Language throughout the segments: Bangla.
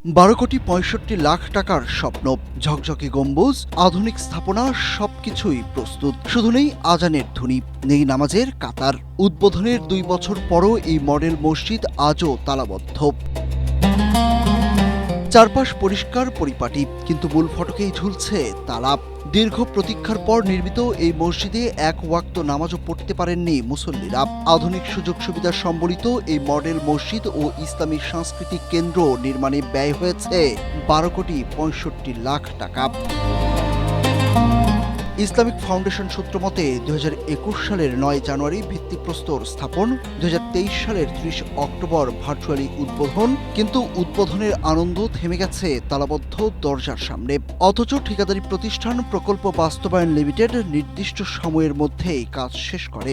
12 কোটি 65 লাখ টাকার স্বপ্ন, ঝকঝকে গম্বুজ, আধুনিক স্থাপনা, সবকিছুই প্রস্তুত। শুধু নেই আজানের ধ্বনি, নেই নামাজের কাতার। উদ্বোধনের 2 বছর পরও এই মডেল মসজিদ আজও তালাবদ্ধ। চারপাশ পরিষ্কার পরিপাটি, কিন্তু মূল ফটকেই ঝুলছে তালা। দীর্ঘ প্রতীক্ষার পর নির্মিত এই মসজিদে এক ওয়াক্ত নামাজও পড়তে পারেননি মুসল্লিরা। আধুনিক সুযোগ সুবিধা সম্বলিত এই মডেল মসজিদ ও ইসলামী সাংস্কৃতিক কেন্দ্র নির্মাণে ব্যয় হয়েছে 12 কোটি 65 লাখ টাকা। ইসলামিক ফাউন্ডেশন সূত্র মতে 2021 সালের 9 জানুয়ারি ভিত্তিপ্রস্তর স্থাপন, 2023 সালের 30 অক্টোবর ভার্চুয়ালি উদ্বোধন। কিন্তু উদ্বোধনের আনন্দ থেমে গেছে তালাবদ্ধ দরজার সামনে। অথচ ঠিকাদারি প্রতিষ্ঠান প্রকল্প বাস্তবায়ন লিমিটেড নির্দিষ্ট সময়ের মধ্যেই কাজ শেষ করে।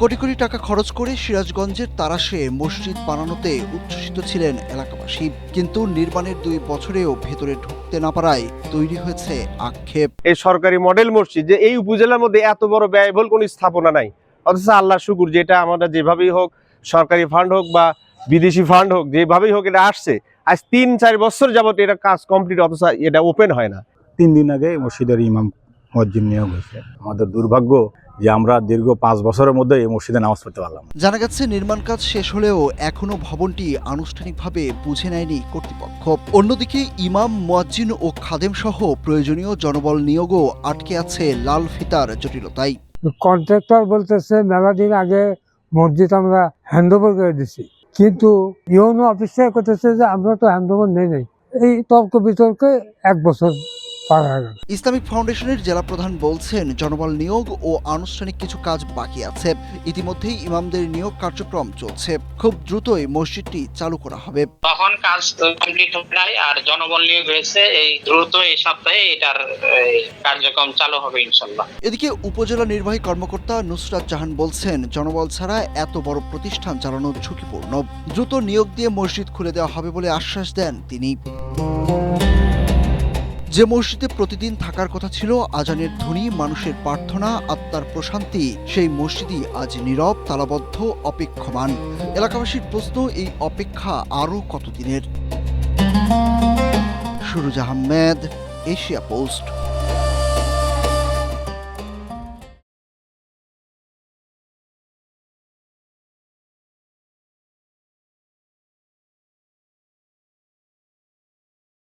কোটি কোটি টাকা খরচ করে সিরাজগঞ্জের তারাশে মসজিদ বানানোতে উচ্ছ্বসিত ছিলেন এলাকাবাসী, কিন্তু নির্মাণের 2 বছরেও ভেতরে ঢুকতে না পারায় তৈরি হয়েছে আক্ষেপ। এই সরকারি মডেল মসজিদ যে এই উপজেলার মধ্যে এত বড় ব্যয়বহুল কোনো স্থাপনা নাই, অথচ আল্লাহ শুকুর যেটা আমরা যেভাবেই হোক, সরকারি ফান্ড হোক বা বিদেশি ফান্ড হোক, যেভাবেই হোক এটা আসছে। আজ 3-4 বছর যাবত এটা কাজ কমপ্লিট, অথচ এটা ওপেন হয় না। 3 দিন আগে মসজিদের ইমাম মুয়াজ্জিন নিয়োগ হয়েছে। আমাদের দুর্ভাগ্য যে আমরা দীর্ঘ 5 বছরের মধ্যে এই মসজিদে নামাজ পড়তে পারলাম। জানা গেছে নির্মাণ কাজ শেষ হলেও এখনো ভবনটি আনুষ্ঠানিকভাবে বুঝে নেয়নি কর্তৃপক্ষ। অন্যদিকে ইমাম, মুয়াজ্জিন ও খাদেম সহ প্রয়োজনীয় জনবল নিয়োগও আটকে আছে লাল ফিতার জটিলতায়। কন্ট্রাক্টর বলতেছে মেলা দিন আগে মসজিদ আমরা হ্যান্ডওভার করে দিছি, কিন্তু ইউনো অফিসে করতেছে যে আমরা তো হ্যান্ডওভার নেই। এই তর্ক বিতর্কে 1 বছর পার হয়ে গেল। ইসলামিক ফাউন্ডেশনের জেলা প্রধান বলছেন জনবল নিয়োগ ও আনুষ্ঠানিক কিছু কাজ বাকি আছে। ইতিমধ্যেই ইমামদের নিয়োগ কার্যক্রম চলছে। খুব দ্রুতই মসজিদটি চালু করা হবে। তখন কাজ কমপ্লিট হবে নাই, আর জনবল নিয়োগ হয়েছে এই দ্রুত এই সপ্তাহে এটার কার্যক্রম চালু হবে ইনশাল্লাহ। এদিকে উপজেলা নির্বাহী কর্মকর্তা নুসরাত জাহান বলছেন জনবল ছাড়া এত বড় প্রতিষ্ঠান চালানো ঝুঁকিপূর্ণ। দ্রুত নিয়োগ দিয়ে মসজিদ খুলে দেওয়া হবে বলে আশ্বাস দেন তিনি। যে মসজিদে প্রতিদিন থাকার কথা ছিল আজানের ধ্বনি, মানুষের প্রার্থনা, আত্মার প্রশান্তি, সেই মসজিদই আজ নীরব, তালাবদ্ধ, অপেক্ষমান। এলাকাবাসীর প্রশ্ন, এই অপেক্ষা আরও কতদিনের? Suruj Ahmed, Asia post.